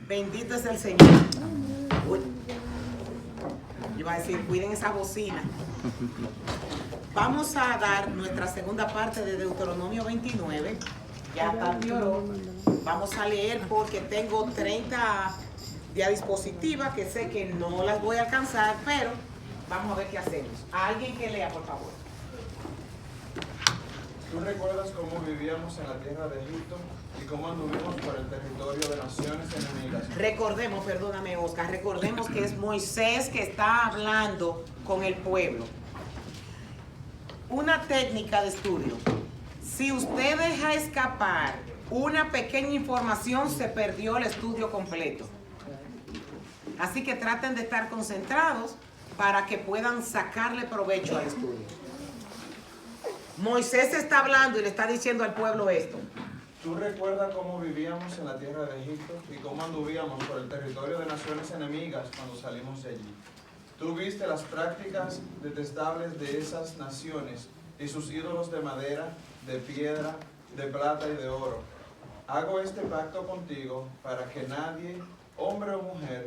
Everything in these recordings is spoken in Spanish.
Bendito es el Señor. Uy. Iba a decir, cuiden esa bocina. Vamos a dar nuestra segunda parte de Deuteronomio 29. Ya Tati oró. Vamos a leer porque tengo 30 diapositivas que sé que no las voy a alcanzar, pero vamos a ver qué hacemos. A alguien que lea, por favor. ¿Tú recuerdas cómo vivíamos en la tierra de Egipto y cómo anduvimos por el territorio de naciones enemigas? Recordemos, perdóname Oscar, recordemos que es Moisés que está hablando con el pueblo. Una técnica de estudio. Si usted deja escapar una pequeña información, se perdió el estudio completo. Así que traten de estar concentrados para que puedan sacarle provecho al estudio. Moisés está hablando y le está diciendo al pueblo esto. ¿Tú recuerdas cómo vivíamos en la tierra de Egipto y cómo anduvíamos por el territorio de naciones enemigas cuando salimos de allí? Tú viste las prácticas detestables de esas naciones y sus ídolos de madera, de piedra, de plata y de oro. Hago este pacto contigo para que nadie, hombre o mujer,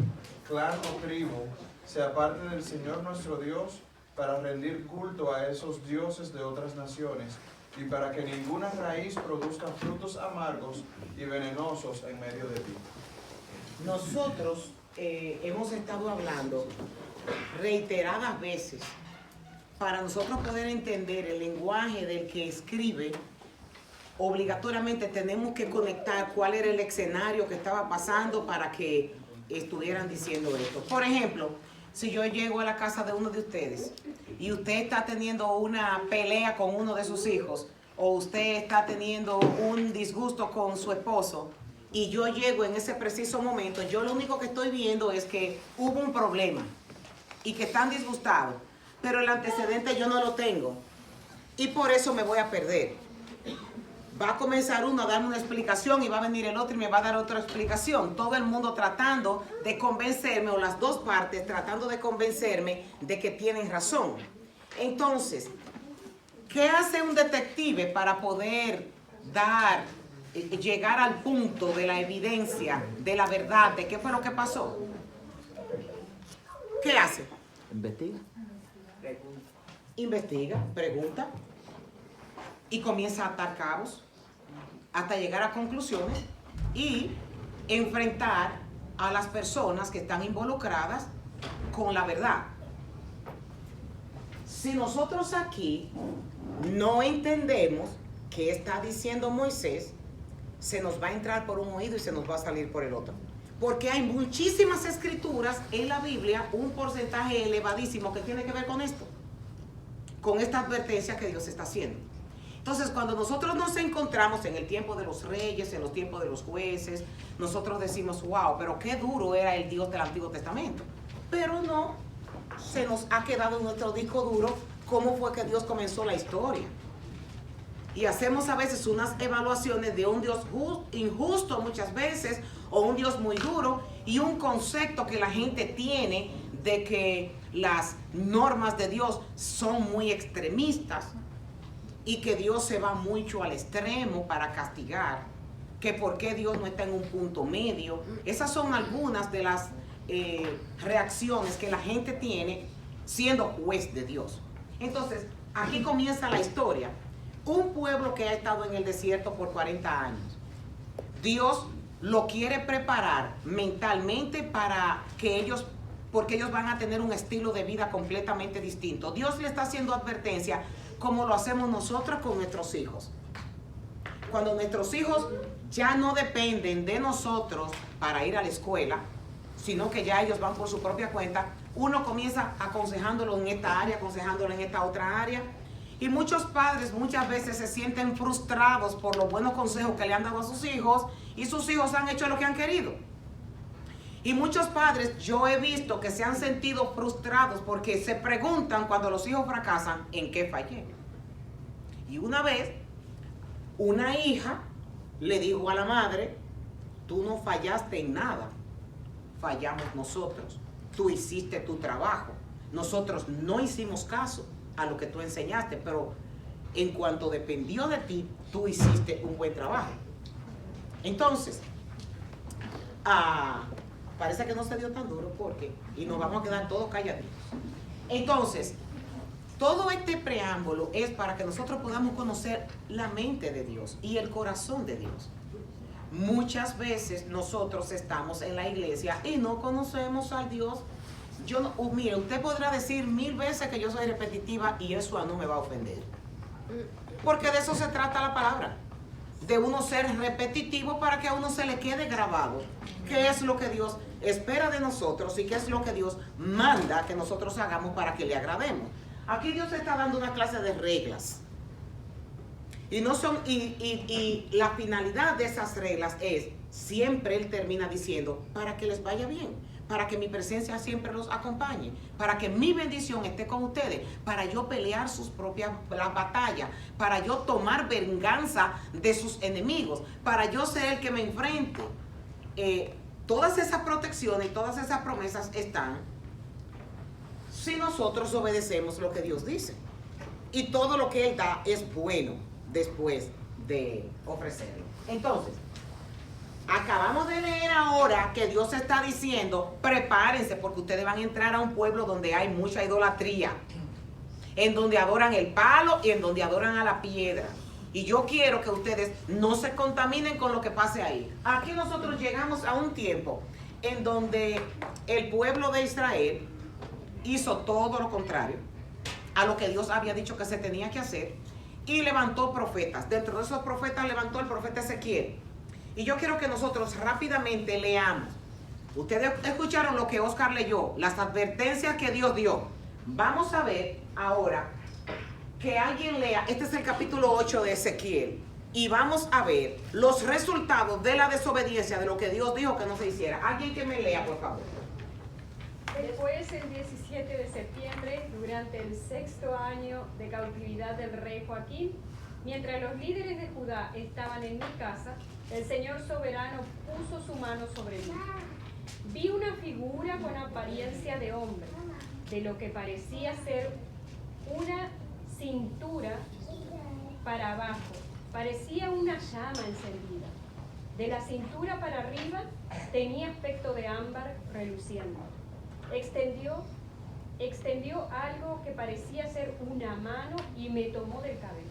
clan o tribu, se aparte del Señor nuestro Dios para rendir culto a esos dioses de otras naciones y para que ninguna raíz produzca frutos amargos y venenosos en medio de ti. Nosotros hemos estado hablando reiteradas veces para nosotros poder entender el lenguaje del que escribe. Obligatoriamente tenemos que conectar cuál era el escenario que estaba pasando para que estuvieran diciendo esto. Por ejemplo, si yo llego a la casa de uno de ustedes y usted está teniendo una pelea con uno de sus hijos o usted está teniendo un disgusto con su esposo y yo llego en ese preciso momento, yo lo único que estoy viendo es que hubo un problema y que están disgustados, pero el antecedente yo no lo tengo y por eso me voy a perder. Va a comenzar uno a darme una explicación y va a venir el otro y me va a dar otra explicación. Todo el mundo tratando de convencerme, o las dos partes tratando de convencerme de que tienen razón. Entonces, ¿qué hace un detective para poder llegar al punto de la evidencia, de la verdad, de qué fue lo que pasó? ¿Qué hace? Investiga. Investiga, pregunta y comienza a atar cabos hasta llegar a conclusiones y enfrentar a las personas que están involucradas con la verdad. Si nosotros aquí no entendemos qué está diciendo Moisés, se nos va a entrar por un oído y se nos va a salir por el otro. Porque hay muchísimas escrituras en la Biblia, un porcentaje elevadísimo que tiene que ver con esto, con esta advertencia que Dios está haciendo. Entonces, cuando nosotros nos encontramos en el tiempo de los reyes, en los tiempos de los jueces, nosotros decimos, wow, pero qué duro era el Dios del Antiguo Testamento. Pero no, se nos ha quedado en nuestro disco duro cómo fue que Dios comenzó la historia. Y hacemos a veces unas evaluaciones de un Dios injusto muchas veces, o un Dios muy duro, y un concepto que la gente tiene de que las normas de Dios son muy extremistas, y que Dios se va mucho al extremo para castigar, que por qué Dios no está en un punto medio. Esas son algunas de las reacciones que la gente tiene siendo juez de Dios. Entonces, aquí comienza la historia. Un pueblo que ha estado en el desierto por 40 años. Dios lo quiere preparar mentalmente para que ellos, porque ellos van a tener un estilo de vida completamente distinto. Dios le está haciendo advertencia como lo hacemos nosotros con nuestros hijos. Cuando nuestros hijos ya no dependen de nosotros para ir a la escuela, sino que ya ellos van por su propia cuenta, uno comienza aconsejándolo en esta área, aconsejándolo en esta otra área. Y muchos padres muchas veces se sienten frustrados por los buenos consejos que le han dado a sus hijos y sus hijos han hecho lo que han querido. Y muchos padres yo he visto que se han sentido frustrados porque se preguntan cuando los hijos fracasan, ¿en qué fallé? Y una vez, una hija le dijo a la madre, tú no fallaste en nada, fallamos nosotros. Tú hiciste tu trabajo, nosotros no hicimos caso a lo que tú enseñaste, pero en cuanto dependió de ti, tú hiciste un buen trabajo. Entonces, parece que no se dio tan duro porque, y nos vamos a quedar todos calladitos. Entonces, todo este preámbulo es para que nosotros podamos conocer la mente de Dios y el corazón de Dios. Muchas veces nosotros estamos en la iglesia y no conocemos al Dios. Mire, usted podrá decir 1000 veces que yo soy repetitiva y eso no me va a ofender. Porque de eso se trata la palabra. De uno ser repetitivo para que a uno se le quede grabado qué es lo que Dios espera de nosotros y qué es lo que Dios manda que nosotros hagamos para que le agrademos. Aquí Dios está dando una clase de reglas. Y la finalidad de esas reglas es, siempre Él termina diciendo, para que les vaya bien, para que mi presencia siempre los acompañe, para que mi bendición esté con ustedes, para yo pelear sus propias batallas, para yo tomar venganza de sus enemigos, para yo ser el que me enfrente. Todas esas protecciones, todas esas promesas están si nosotros obedecemos lo que Dios dice. Y todo lo que Él da es bueno después de ofrecerlo. Entonces, acabamos de leer ahora que Dios está diciendo, prepárense porque ustedes van a entrar a un pueblo donde hay mucha idolatría, en donde adoran el palo y en donde adoran a la piedra. Y yo quiero que ustedes no se contaminen con lo que pase ahí. Aquí nosotros llegamos a un tiempo en donde el pueblo de Israel hizo todo lo contrario a lo que Dios había dicho que se tenía que hacer y levantó profetas. Dentro de esos profetas levantó el profeta Ezequiel. Y yo quiero que nosotros rápidamente leamos. Ustedes escucharon lo que Oscar leyó, las advertencias que Dios dio. Vamos a ver ahora que alguien lea, este es el capítulo 8 de Ezequiel, y vamos a ver los resultados de la desobediencia de lo que Dios dijo que no se hiciera. Alguien que me lea, por favor. Después, el 17 de septiembre, durante el 6º año de cautividad del rey Joaquín, mientras los líderes de Judá estaban en mi casa, el Señor soberano puso su mano sobre mí. Vi una figura con apariencia de hombre, de lo que parecía ser una cintura para abajo, parecía una llama encendida. De la cintura para arriba tenía aspecto de ámbar reluciente. Extendió algo que parecía ser una mano y me tomó del cabello.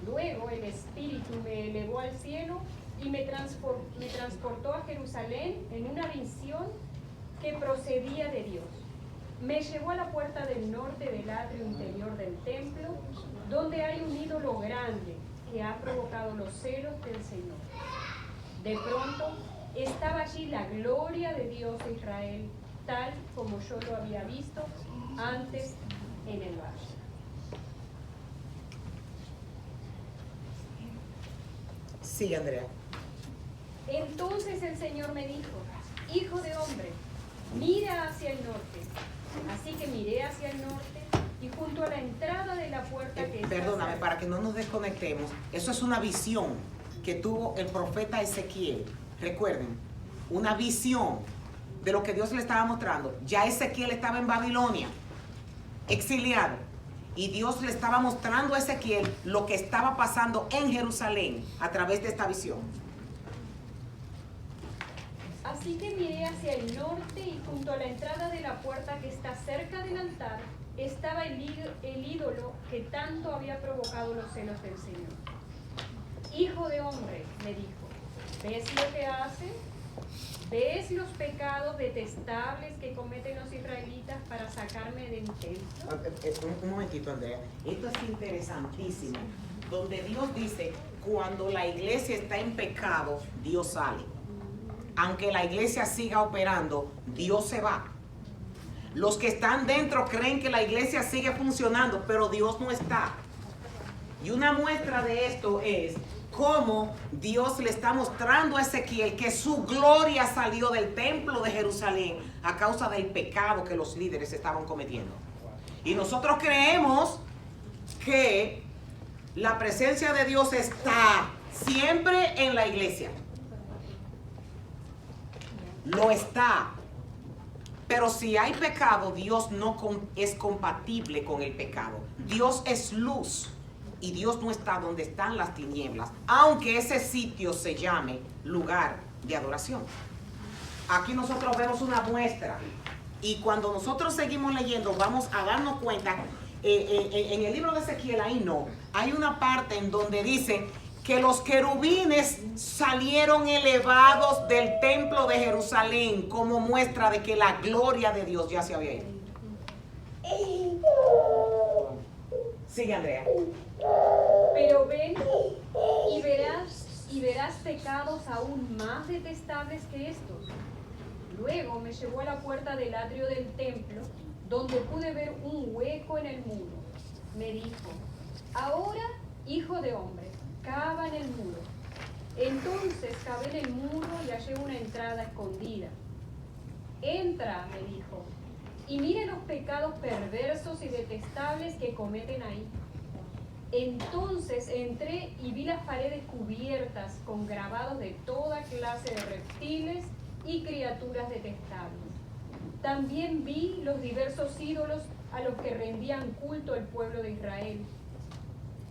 Luego el Espíritu me elevó al cielo y me transportó a Jerusalén en una visión que procedía de Dios. Me llevó a la puerta del norte del atrio interior del templo, donde hay un ídolo grande que ha provocado los celos del Señor. De pronto estaba allí la gloria de Dios de Israel, tal como yo lo había visto antes en el valle. Sí, Andrea. Entonces el Señor me dijo, hijo de hombre, mira hacia el norte. Así que miré hacia el norte y junto a la entrada de la puerta que está Perdóname, cerca. para que no nos desconectemos, eso es una visión que tuvo el profeta Ezequiel. Recuerden, una visión de lo que Dios le estaba mostrando. Ya Ezequiel estaba en Babilonia, exiliado, y Dios le estaba mostrando a Ezequiel lo que estaba pasando en Jerusalén a través de esta visión. Así que miré hacia el norte y junto a la entrada de la puerta que está cerca del altar estaba el ídolo que tanto había provocado los celos del Señor. Hijo de hombre, me dijo, ¿ves lo que hace? ¿Ves los pecados detestables que cometen los israelitas para sacarme del templo? Un momentito, Andrea. Esto es interesantísimo. Donde Dios dice, cuando la iglesia está en pecado, Dios sale. Aunque la iglesia siga operando, Dios se va. Los que están dentro creen que la iglesia sigue funcionando, pero Dios no está. Y una muestra de esto es cómo Dios le está mostrando a Ezequiel que su gloria salió del templo de Jerusalén a causa del pecado que los líderes estaban cometiendo. Y nosotros creemos que la presencia de Dios está siempre en la iglesia. Lo está. Pero si hay pecado, Dios no es compatible con el pecado. Dios es luz y Dios no está donde están las tinieblas, aunque ese sitio se llame lugar de adoración. aquí nosotros vemos una muestra. Y cuando nosotros seguimos leyendo, vamos a darnos cuenta, en el libro de Ezequiel, ahí no, hay una parte en donde dice que los querubines salieron elevados del templo de Jerusalén como muestra de que la gloria de Dios ya se había ido. Sigue, Andrea. Pero ven y verás pecados aún más detestables que estos. Luego me llevó a la puerta del atrio del templo, donde pude ver un hueco en el muro. Me dijo: ahora, hijo de hombre, cava en el muro. Entonces cavé en el muro y hallé una entrada escondida. Entra, me dijo, y mire los pecados perversos y detestables que cometen ahí. Entonces entré y vi las paredes cubiertas con grabados de toda clase de reptiles y criaturas detestables. También vi los diversos ídolos a los que rendían culto el pueblo de Israel.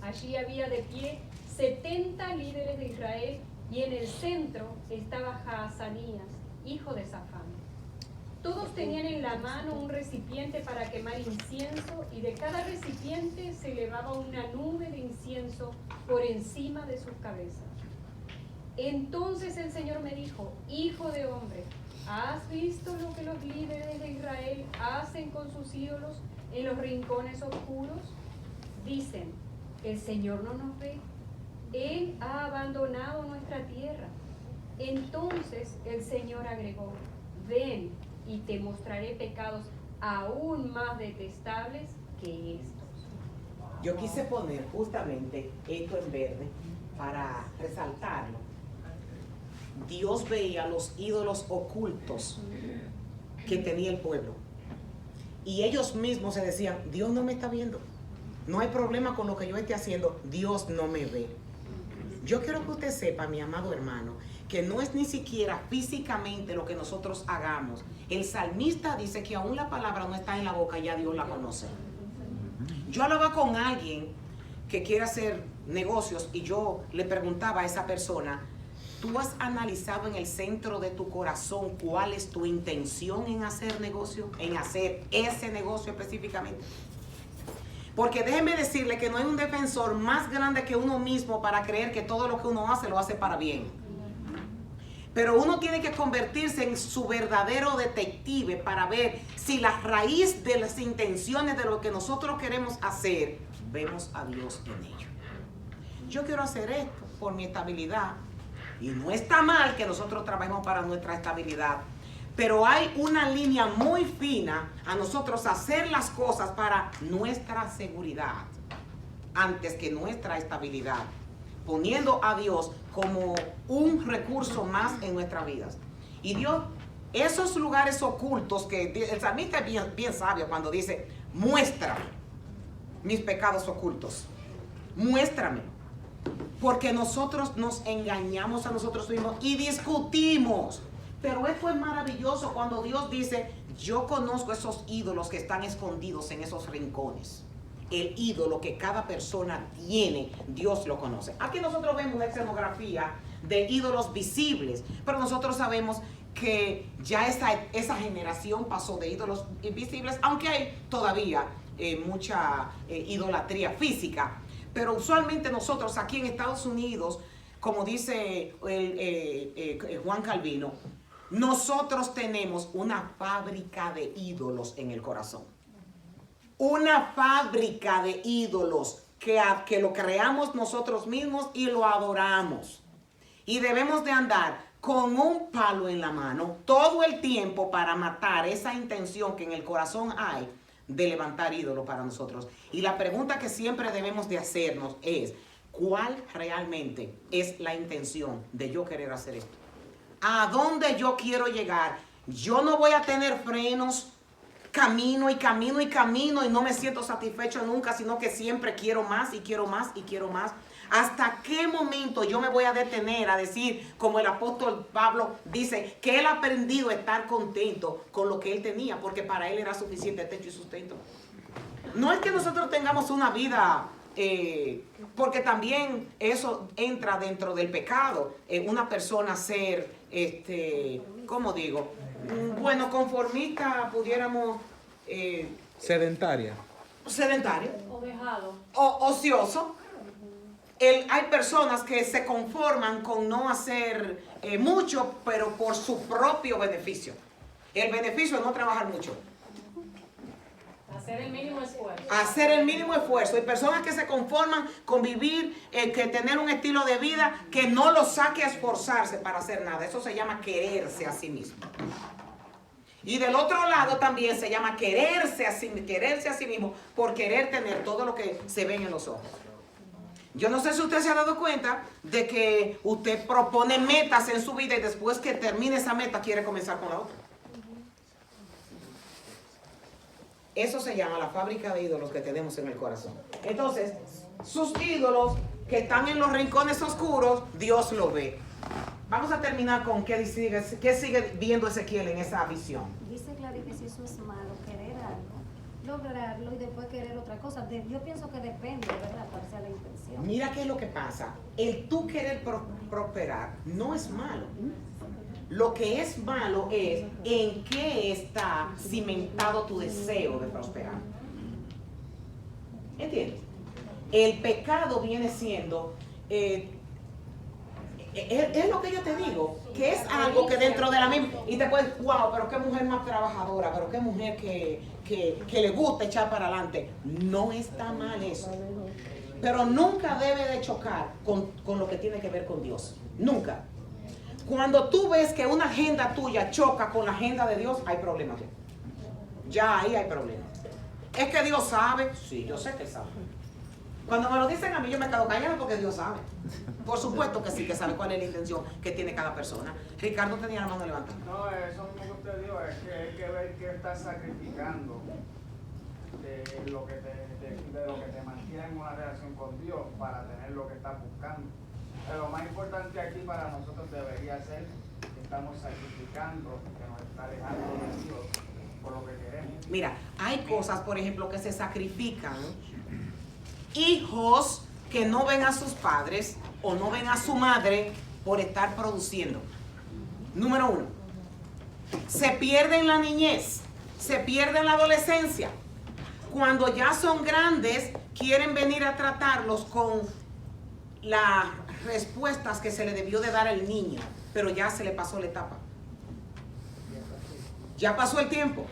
Allí había de pie 70 líderes de Israel, y en el centro estaba Jaazanías, hijo de Safán. Todos tenían en la mano un recipiente para quemar incienso, y de cada recipiente se elevaba una nube de incienso por encima de sus cabezas. Entonces el Señor me dijo: hijo de hombre, ¿has visto lo que los líderes de Israel hacen con sus ídolos en los rincones oscuros? Dicen: el Señor no nos ve, Él ha abandonado nuestra tierra. Entonces el Señor agregó: ven y te mostraré pecados aún más detestables que estos. Yo quise poner justamente esto en verde para resaltarlo. Dios veía los ídolos ocultos que tenía el pueblo. Y ellos mismos se decían: Dios no me está viendo. No hay problema con lo que yo esté haciendo. Dios no me ve. Yo quiero que usted sepa, mi amado hermano, que no es ni siquiera físicamente lo que nosotros hagamos. El salmista dice que aún la palabra no está en la boca, ya Dios la conoce. Yo hablaba con alguien que quiere hacer negocios y yo le preguntaba a esa persona: ¿tú has analizado en el centro de tu corazón cuál es tu intención en hacer negocio? En hacer ese negocio específicamente. Porque déjeme decirle que no hay un defensor más grande que uno mismo para creer que todo lo que uno hace lo hace para bien. Pero uno tiene que convertirse en su verdadero detective para ver si la raíz de las intenciones de lo que nosotros queremos hacer, vemos a Dios en ello. Yo quiero hacer esto por mi estabilidad. Y no está mal que nosotros trabajemos para nuestra estabilidad. Pero hay una línea muy fina a nosotros hacer las cosas para nuestra seguridad antes que nuestra estabilidad, poniendo a Dios como un recurso más en nuestras vidas. Y Dios, esos lugares ocultos que el salmista es bien sabio cuando dice: muéstrame mis pecados ocultos, muéstrame. Porque nosotros nos engañamos a nosotros mismos y discutimos. Pero esto es maravilloso cuando Dios dice: yo conozco esos ídolos que están escondidos en esos rincones. El ídolo que cada persona tiene, Dios lo conoce. Aquí nosotros vemos una escenografía de ídolos visibles, pero nosotros sabemos que ya esa generación pasó de ídolos invisibles, aunque hay todavía mucha idolatría física. Pero usualmente nosotros aquí en Estados Unidos, como dice Juan Calvino, nosotros tenemos una fábrica de ídolos en el corazón. Una fábrica de ídolos que lo creamos nosotros mismos y lo adoramos. Y debemos de andar con un palo en la mano todo el tiempo para matar esa intención que en el corazón hay de levantar ídolos para nosotros. Y la pregunta que siempre debemos de hacernos es: ¿cuál realmente es la intención de yo querer hacer esto? ¿A dónde yo quiero llegar? Yo no voy a tener frenos, camino y camino y camino y no me siento satisfecho nunca, sino que siempre quiero más y quiero más y quiero más. ¿Hasta qué momento yo me voy a detener a decir, como el apóstol Pablo dice, que él ha aprendido a estar contento con lo que él tenía, porque para él era suficiente techo y sustento? No es que nosotros tengamos una vida porque también eso entra dentro del pecado. Una persona ser, ¿cómo digo? Bueno, conformista, pudiéramos... Sedentaria. sedentario. O dejado. O ocioso. Hay personas que se conforman con no hacer mucho, pero por su propio beneficio. El beneficio es no trabajar mucho. Hacer el mínimo esfuerzo. Hacer el mínimo esfuerzo. Hay personas que se conforman con vivir, que tener un estilo de vida que no los saque a esforzarse para hacer nada. Eso se llama quererse a sí mismo. Y del otro lado también se llama quererse a sí mismo por querer tener todo lo que se ven en los ojos. Yo no sé si usted se ha dado cuenta de que usted propone metas en su vida y después que termine esa meta quiere comenzar con la otra. Eso se llama la fábrica de ídolos que tenemos en el corazón. Entonces, sus ídolos que están en los rincones oscuros, Dios lo ve. Vamos a terminar con qué sigue viendo Ezequiel en esa visión. Dice Clary que si eso es malo, querer algo, lograrlo y después querer otra cosa. Yo pienso que depende, ¿verdad? Cuál sea la intención. Mira qué es lo que pasa. El tú querer prosperar no es malo. Lo que es malo es en qué está cimentado tu deseo de prosperar. ¿Entiendes? El pecado viene siendo... es lo que yo te digo, que es algo que dentro de la misma, y te puedes, wow, pero qué mujer más trabajadora, pero qué mujer que le gusta echar para adelante. No está mal eso, pero nunca debe de chocar con lo que tiene que ver con Dios, nunca. Cuando tú ves que una agenda tuya choca con la agenda de Dios, hay problemas. Ya ahí hay problemas. ¿Es que Dios sabe? Sí, yo sé que sabe. Cuando me lo dicen a mí, yo me quedo callada porque Dios sabe. Por supuesto que sí, que sabe cuál es la intención que tiene cada persona. Ricardo tenía la mano levantada. No, eso mismo que usted dijo, es que hay que ver qué estás sacrificando de lo que te mantiene en una relación con Dios para tener lo que estás buscando. Pero lo más importante aquí para nosotros debería ser que estamos sacrificando, que nos está alejando de Dios por lo que queremos. Mira, hay cosas, por ejemplo, que se sacrifican. Hijos que no ven a sus padres o no ven a su madre por estar produciendo. Número 1. Se pierden la niñez, se pierden la adolescencia. Cuando ya son grandes, quieren venir a tratarlos con las respuestas que se le debió de dar al niño, pero ya se le pasó la etapa. Ya pasó el tiempo.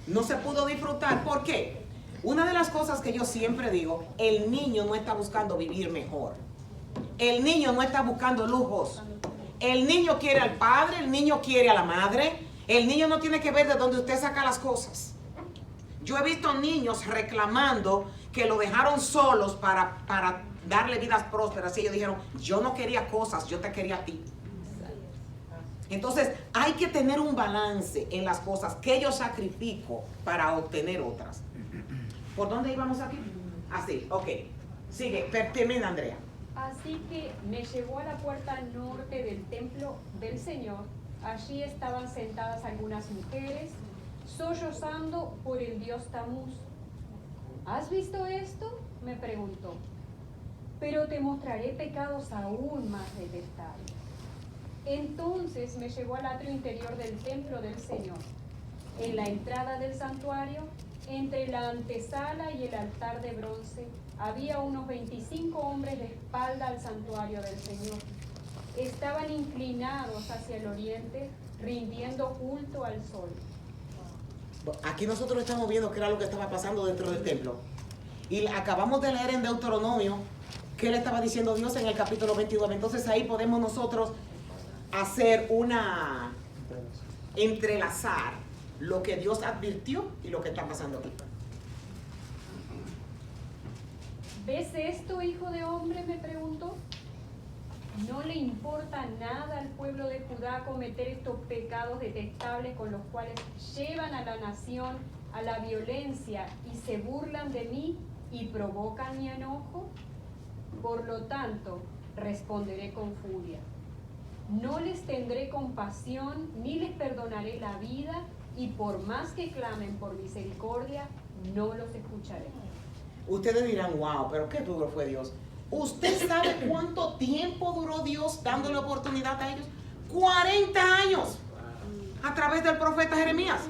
No se pudo disfrutar. ¿Por qué? Una de las cosas que yo siempre digo, el niño no está buscando vivir mejor. El niño no está buscando lujos. El niño quiere al padre, el niño quiere a la madre. El niño no tiene que ver de dónde usted saca las cosas. Yo he visto niños reclamando que lo dejaron solos para darle vidas prósperas. Y ellos dijeron, yo no quería cosas, yo te quería a ti. Entonces hay que tener un balance en las cosas que yo sacrifico para obtener otras. ¿Por dónde íbamos aquí? Así, ok. Sigue, termina, Andrea. Así que me llevó a la puerta norte del templo del Señor. Allí estaban sentadas algunas mujeres, sollozando por el dios Tamuz. ¿Has visto esto?, me preguntó. Pero te mostraré pecados aún más detestables. Entonces me llevó al atrio interior del templo del Señor. En la entrada del santuario, entre la antesala y el altar de bronce, había unos 25 hombres de espalda al santuario del Señor. Estaban inclinados hacia el oriente, rindiendo culto al sol. Aquí nosotros estamos viendo qué era lo que estaba pasando dentro del templo. Y acabamos de leer en Deuteronomio qué le estaba diciendo Dios en el capítulo 22. Entonces ahí podemos nosotros hacer entrelazar lo que Dios advirtió y lo que está pasando aquí. ¿Ves esto, hijo de hombre?, me preguntó. ¿No le importa nada al pueblo de Judá cometer estos pecados detestables con los cuales llevan a la nación a la violencia y se burlan de mí y provocan mi enojo? Por lo tanto, responderé con furia. No les tendré compasión ni les perdonaré la vida, y por más que clamen por misericordia, no los escucharé. Ustedes dirán, wow, pero qué duro fue Dios. ¿Usted sabe cuánto tiempo duró Dios dándole oportunidad a ellos? 40 años a través del profeta Jeremías.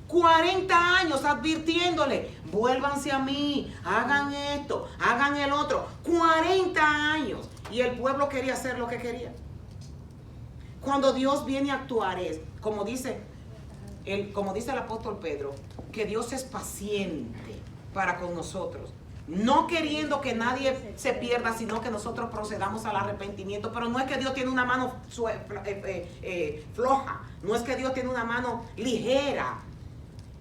40 años advirtiéndole, vuélvanse a mí, hagan esto, hagan el otro. 40 años. Y el pueblo quería hacer lo que quería. Cuando Dios viene a actuar es, como dice el apóstol Pedro, que Dios es paciente para con nosotros. No queriendo que nadie se pierda, sino que nosotros procedamos al arrepentimiento. Pero no es que Dios tiene una mano floja, no es que Dios tiene una mano ligera.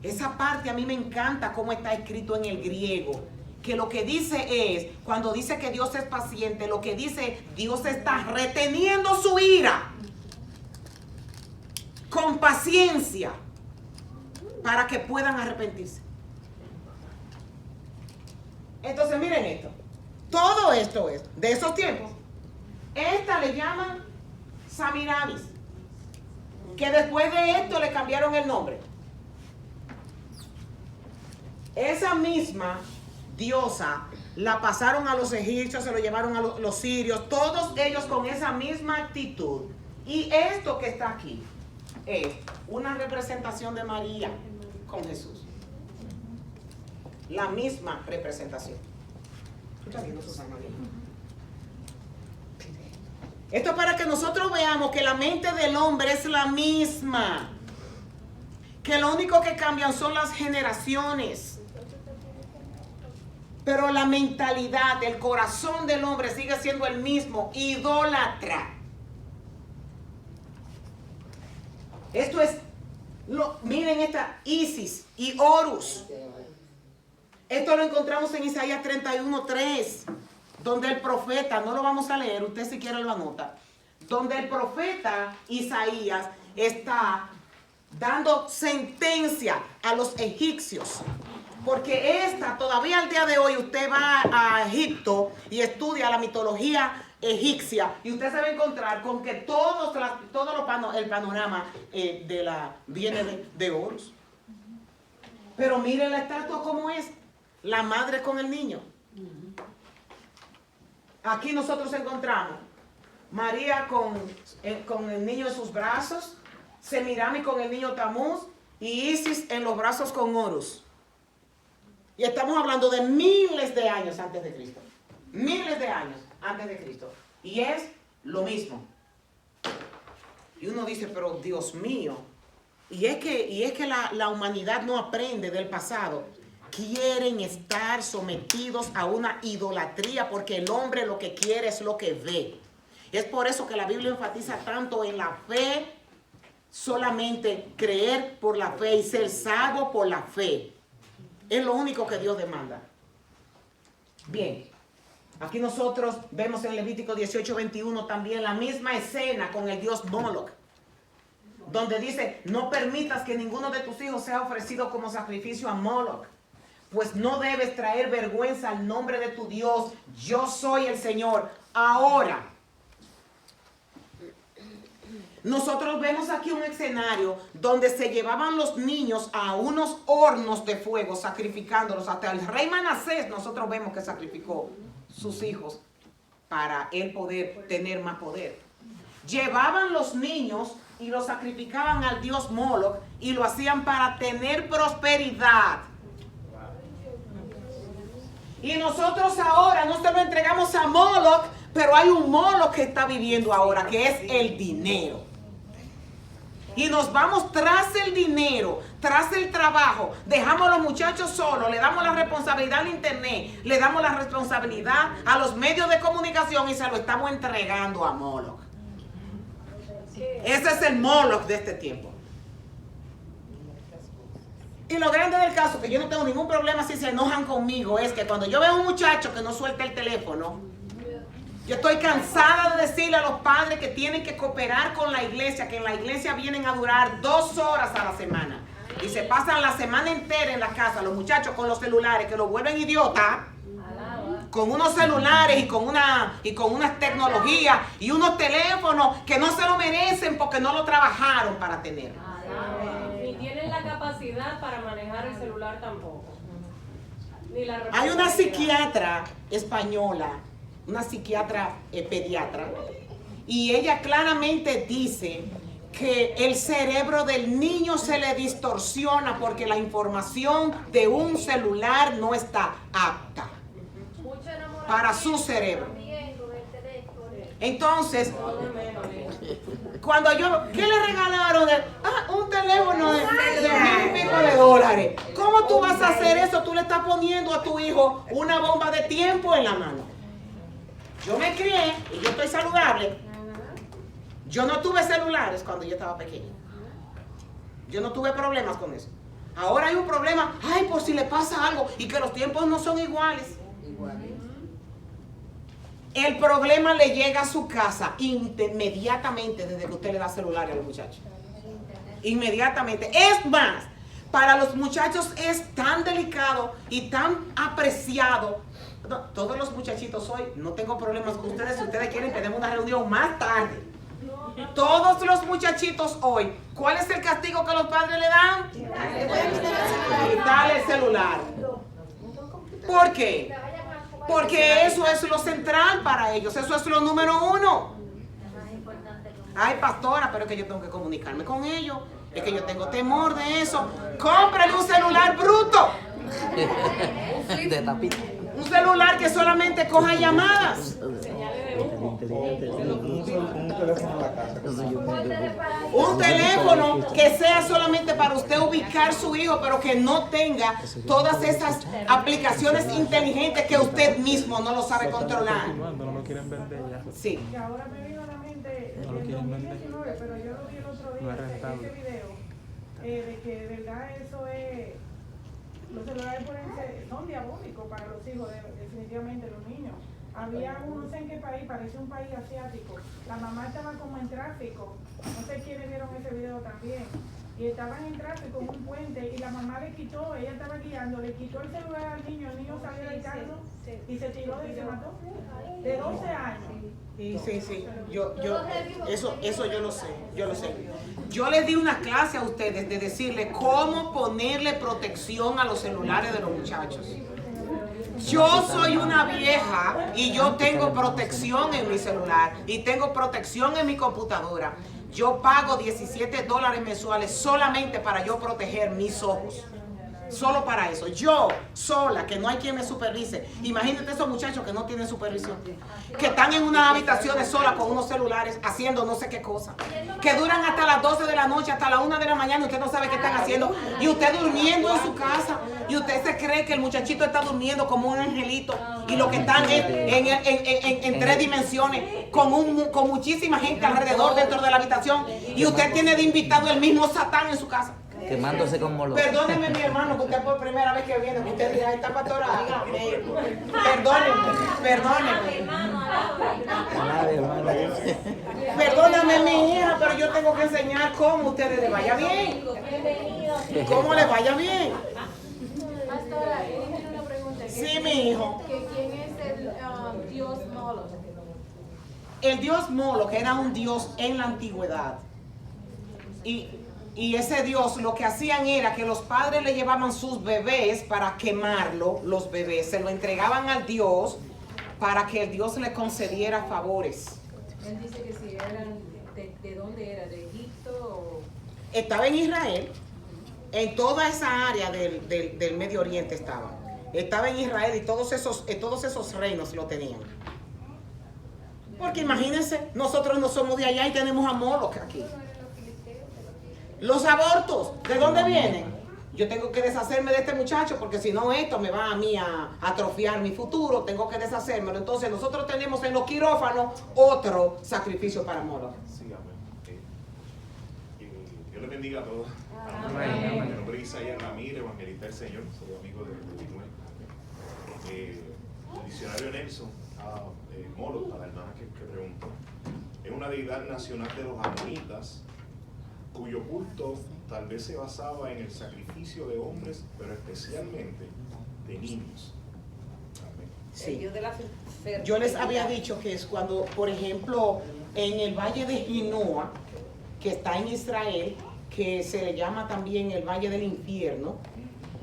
Esa parte a mí me encanta cómo está escrito en el griego. Que lo que dice es, cuando dice que Dios es paciente, lo que dice, Dios está reteniendo su ira con paciencia para que puedan arrepentirse. Entonces miren esto. Todo esto es de esos tiempos. Esta le llaman Samiramis, que después de esto le cambiaron el nombre. Esa misma diosa la pasaron a los egipcios, se lo llevaron a los sirios, todos ellos con esa misma actitud. Y esto que está aquí es una representación de María con Jesús. La misma representación. Esto es para que nosotros veamos que la mente del hombre es la misma. Que lo único que cambian son las generaciones. Pero la mentalidad, el corazón del hombre sigue siendo el mismo, idólatra. Esto es, miren esta Isis y Horus. Esto lo encontramos en Isaías 31:3, donde el profeta, no lo vamos a leer, usted si quiere lo anota, donde el profeta Isaías está dando sentencia a los egipcios. Porque todavía al día de hoy usted va a Egipto y estudia la mitología egipcia y usted se va a encontrar con que el panorama viene de Horus. Pero miren la estatua como es, la madre con el niño. Aquí nosotros encontramos María con el niño en sus brazos, Semirami con el niño Tamuz y Isis en los brazos con Horus. Y estamos hablando de miles de años antes de Cristo. Miles de años antes de Cristo. Y es lo mismo. Y uno dice, pero Dios mío. Y es que la humanidad no aprende del pasado. Quieren estar sometidos a una idolatría porque el hombre lo que quiere es lo que ve. Es por eso que la Biblia enfatiza tanto en la fe, solamente creer por la fe y ser salvo por la fe. Es lo único que Dios demanda. Bien, aquí nosotros vemos en Levítico 18:21 también la misma escena con el dios Moloch, donde dice, no permitas que ninguno de tus hijos sea ofrecido como sacrificio a Moloch, pues no debes traer vergüenza al nombre de tu Dios. Yo soy el Señor. Ahora, nosotros vemos aquí un escenario donde se llevaban los niños a unos hornos de fuego sacrificándolos. Hasta el rey Manasés nosotros vemos que sacrificó sus hijos para él poder tener más poder. Llevaban los niños y los sacrificaban al dios Moloch y lo hacían para tener prosperidad. Y nosotros ahora no se lo entregamos a Moloch, pero hay un Moloch que está viviendo ahora, que es el dinero. Y nos vamos tras el dinero, tras el trabajo, dejamos a los muchachos solos, le damos la responsabilidad al internet, le damos la responsabilidad a los medios de comunicación y se lo estamos entregando a Moloch. Ese es el Moloch de este tiempo. Y lo grande del caso, que yo no tengo ningún problema si se enojan conmigo, es que cuando yo veo a un muchacho que no suelta el teléfono, yo estoy cansada de decirle a los padres que tienen que cooperar con la iglesia, que en la iglesia vienen a durar 2 horas a la semana. Y se pasan la semana entera en la casa, los muchachos con los celulares, que los vuelven idiotas, con unos celulares y con unas tecnologías y unos teléfonos que no se lo merecen porque no lo trabajaron para tener. Ni tienen la capacidad para manejar el celular tampoco. Ni la Hay una responsabilidad. psiquiatra española, una psiquiatra pediatra, y ella claramente dice que el cerebro del niño se le distorsiona porque la información de un celular no está apta para su cerebro. Entonces, cuando ¿qué le regalaron? Un teléfono de $1,000 y pico. ¿Cómo tú vas a hacer eso? Tú le estás poniendo a tu hijo una bomba de tiempo en la mano. Yo me crié y yo estoy saludable. Yo no tuve celulares cuando yo estaba pequeña. Yo no tuve problemas con eso. Ahora hay un problema, por si le pasa algo y que los tiempos no son iguales. El problema le llega a su casa inmediatamente desde que usted le da celular a los muchachos. Inmediatamente. Es más, para los muchachos es tan delicado y tan apreciado. No, todos los muchachitos hoy, no tengo problemas con ustedes. Si ustedes quieren, tenemos una reunión más tarde. Todos los muchachitos hoy, ¿cuál es el castigo que los padres le dan? Quitarle el celular. ¿Por qué? Porque eso es lo central para ellos, eso es lo número uno. Ay, pastora, pero es que yo tengo que comunicarme con ellos, es que yo tengo temor de eso. Cómprale un celular bruto. De tapita. Un celular que solamente coja llamadas. Un teléfono que sea solamente para usted ubicar su hijo, pero que no tenga todas esas aplicaciones inteligentes que usted mismo no lo sabe controlar. No lo quieren vender ya. Sí. Que ahora me vino a la mente No lo del quieren 2019, pero yo lo vi el otro No es día, rentable. ese video, de que de verdad eso es, los celulares son diabólicos para los hijos, definitivamente los niños. Había no sé en qué país, parece un país asiático, la mamá estaba como en tráfico, no sé quiénes vieron ese video también, y estaban en tráfico en un puente y la mamá le quitó, ella estaba guiando, le quitó el celular al niño, el niño salió del carro y se tiró y se mató, de 12 años. Sí. Eso yo lo sé, Yo les di una clase a ustedes de decirle cómo ponerle protección a los celulares de los muchachos. Yo soy una vieja y yo tengo protección en mi celular y tengo protección en mi computadora. Yo pago $17 mensuales solamente para yo proteger mis ojos. Solo para eso. Yo, sola, que no hay quien me supervise. Imagínate esos muchachos que no tienen supervisión. Que están en unas habitaciones solas con unos celulares haciendo no sé qué cosa. Que duran hasta las 12 de la noche, hasta la 1 de la mañana. Usted no sabe qué están haciendo. Y usted durmiendo en su casa. Y usted se cree que el muchachito está durmiendo como un angelito. Y lo que están es en 3 dimensiones. Con muchísima gente alrededor dentro de la habitación. Y usted tiene de invitado el mismo Satán en su casa. Quemándose con molotov. Perdóneme, mi hermano, que usted por primera vez que viene, que usted dirá, esta pastora, perdóneme, mi hija, pero yo tengo que enseñar cómo ustedes les vaya bien. Cómo les vaya bien. Pastora, tiene una pregunta. Sí, mi hijo. ¿Quién es el dios Moloch? El dios Moloch era un dios en la antigüedad. Y ese dios lo que hacían era que los padres le llevaban sus bebés para quemarlo, los bebés, se lo entregaban al dios para que el dios le concediera favores. Él dice que si eran, ¿de dónde era? ¿De Egipto o...? Estaba en Israel, en toda esa área del Medio Oriente estaba. Estaba en Israel y todos esos reinos lo tenían. Porque imagínense, nosotros no somos de allá y tenemos a Moloch aquí. Los abortos, ¿de dónde vienen? Yo tengo que deshacerme de este muchacho porque si no esto me va a mí a atrofiar mi futuro, tengo que deshacérmelo. Entonces nosotros tenemos en los quirófanos otro sacrificio para Moloch. Sí, amén. Dios les bendiga a todos. Amén. Mi nombre es Isaías Ramírez, evangelista del Señor, soy amigo de Manuel. El diccionario Nelson, Moloch, a la hermana que preguntó, es una deidad nacional de los amonitas, cuyo culto tal vez se basaba en el sacrificio de hombres, pero especialmente de niños. Amén. Sí. Yo les había dicho que es cuando, por ejemplo, en el valle de Hinoa, que está en Israel, que se le llama también el valle del infierno,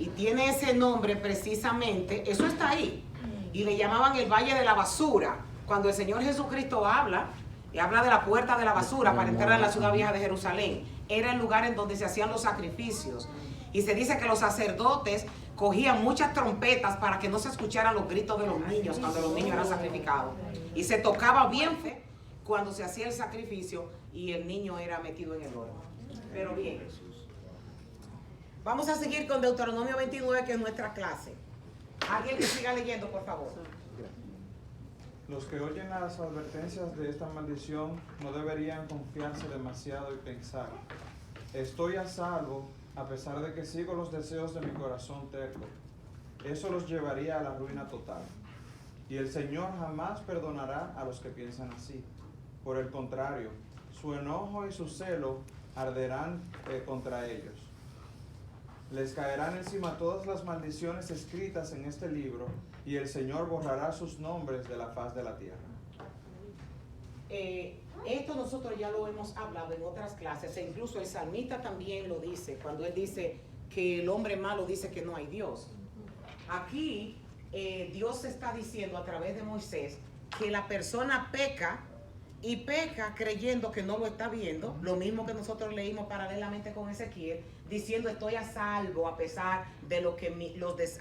y tiene ese nombre precisamente, eso está ahí. Y le llamaban el Valle de la Basura. Cuando el Señor Jesucristo habla, y habla de la puerta de la basura para entrar en la ciudad vieja de Jerusalén, era el lugar en donde se hacían los sacrificios. Y se dice que los sacerdotes cogían muchas trompetas para que no se escucharan los gritos de los niños cuando los niños eran sacrificados. Y se tocaba bien cuando se hacía el sacrificio y el niño era metido en el horno. Pero bien, vamos a seguir con Deuteronomio 29, que es nuestra clase. Alguien que siga leyendo, por favor. Los que oyen las advertencias de esta maldición no deberían confiarse demasiado y pensar: estoy a salvo a pesar de que sigo los deseos de mi corazón terco. Eso los llevaría a la ruina total. Y el Señor jamás perdonará a los que piensan así. Por el contrario, su enojo y su celo arderán contra ellos. Les caerán encima todas las maldiciones escritas en este libro, y el Señor borrará sus nombres de la faz de la tierra. Esto nosotros ya lo hemos hablado en otras clases, e incluso el salmista también lo dice, cuando él dice que el hombre malo dice que no hay Dios. Aquí Dios está diciendo a través de Moisés que la persona peca, y peca creyendo que no lo está viendo, lo mismo que nosotros leímos paralelamente con Ezequiel, diciendo estoy a salvo a pesar de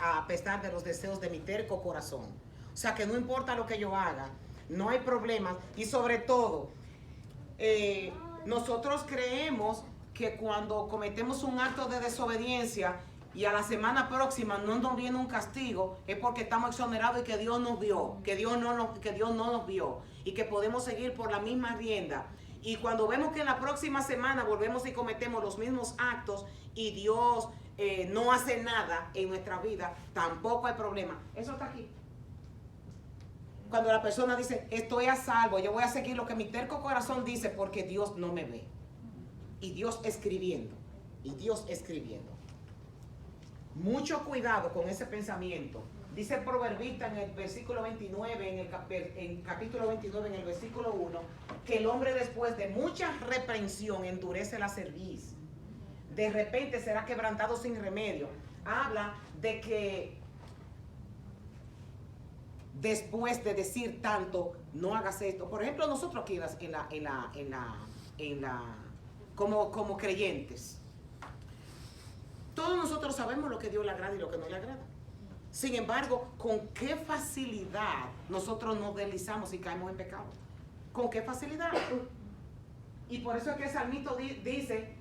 a pesar de los deseos de mi terco corazón. O sea que no importa lo que yo haga, no hay problemas. Y sobre todo, nosotros creemos que cuando cometemos un acto de desobediencia y a la semana próxima no nos viene un castigo, es porque estamos exonerados y que Dios nos vio, que Dios no nos vio, y que podemos seguir por la misma rienda. Y cuando vemos que en la próxima semana volvemos y cometemos los mismos actos y Dios no hace nada en nuestra vida, tampoco hay problema. Eso está aquí. Cuando la persona dice, estoy a salvo, yo voy a seguir lo que mi terco corazón dice porque Dios no me ve. Y Dios escribiendo. Y Dios escribiendo. Mucho cuidado con ese pensamiento. Dice el proverbista en el versículo 29, en capítulo 29, en el versículo 1, que el hombre después de mucha reprensión endurece la cerviz. De repente será quebrantado sin remedio. Habla de que después de decir tanto, no hagas esto. Por ejemplo, nosotros aquí como creyentes, todos nosotros sabemos lo que Dios le agrada y lo que no le agrada. Sin embargo, ¿con qué facilidad nosotros nos deslizamos y caemos en pecado? ¿Con qué facilidad? Y por eso es que el salmista dice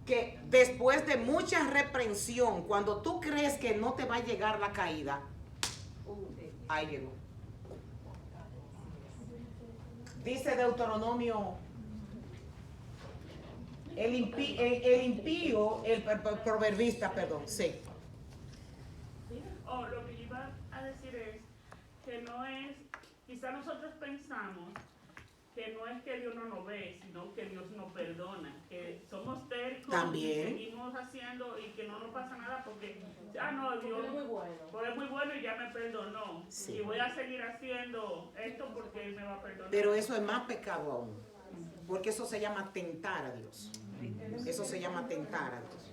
que después de mucha reprensión, cuando tú crees que no te va a llegar la caída, ahí llegó. Dice Deuteronomio, el proverbista, perdón, sí. Lo que yo iba a decir es que no es, quizá nosotros pensamos que no es que Dios no nos ve, sino que Dios nos perdona, que somos tercos también, y seguimos haciendo y que no nos pasa nada porque, no, Dios es muy bueno y ya me perdonó. Sí. Y voy a seguir haciendo esto porque Él me va a perdonar. Pero eso es más pecado aún, porque eso se llama tentar a Dios. Eso se llama tentar a Dios.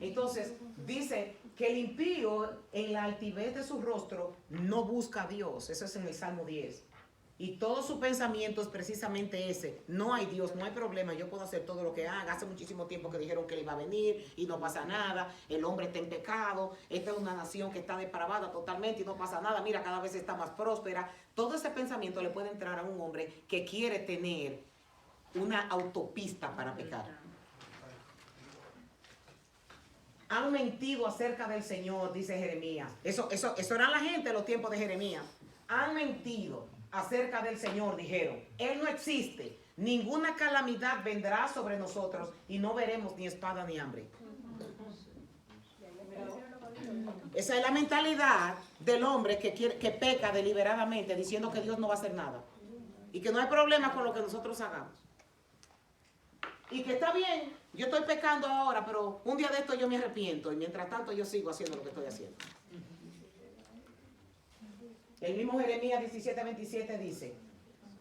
Entonces, dice que el impío en la altivez de su rostro no busca a Dios. Eso es en el Salmo 10. Y todo su pensamiento es precisamente ese. No hay Dios, no hay problema, yo puedo hacer todo lo que haga. Hace muchísimo tiempo que dijeron que Él iba a venir y no pasa nada. El hombre está en pecado. Esta es una nación que está depravada totalmente y no pasa nada. Mira, cada vez está más próspera. Todo ese pensamiento le puede entrar a un hombre que quiere tener una autopista para pecar. Han mentido acerca del Señor, dice Jeremías. Eso era la gente en los tiempos de Jeremías. Han mentido acerca del Señor, dijeron. Él no existe. Ninguna calamidad vendrá sobre nosotros y no veremos ni espada ni hambre. Esa es la mentalidad del hombre que peca deliberadamente diciendo que Dios no va a hacer nada. Y que no hay problema con lo que nosotros hagamos. Y que está bien, yo estoy pecando ahora, pero un día de esto yo me arrepiento y mientras tanto yo sigo haciendo lo que estoy haciendo. El mismo Jeremías 17:27 dice,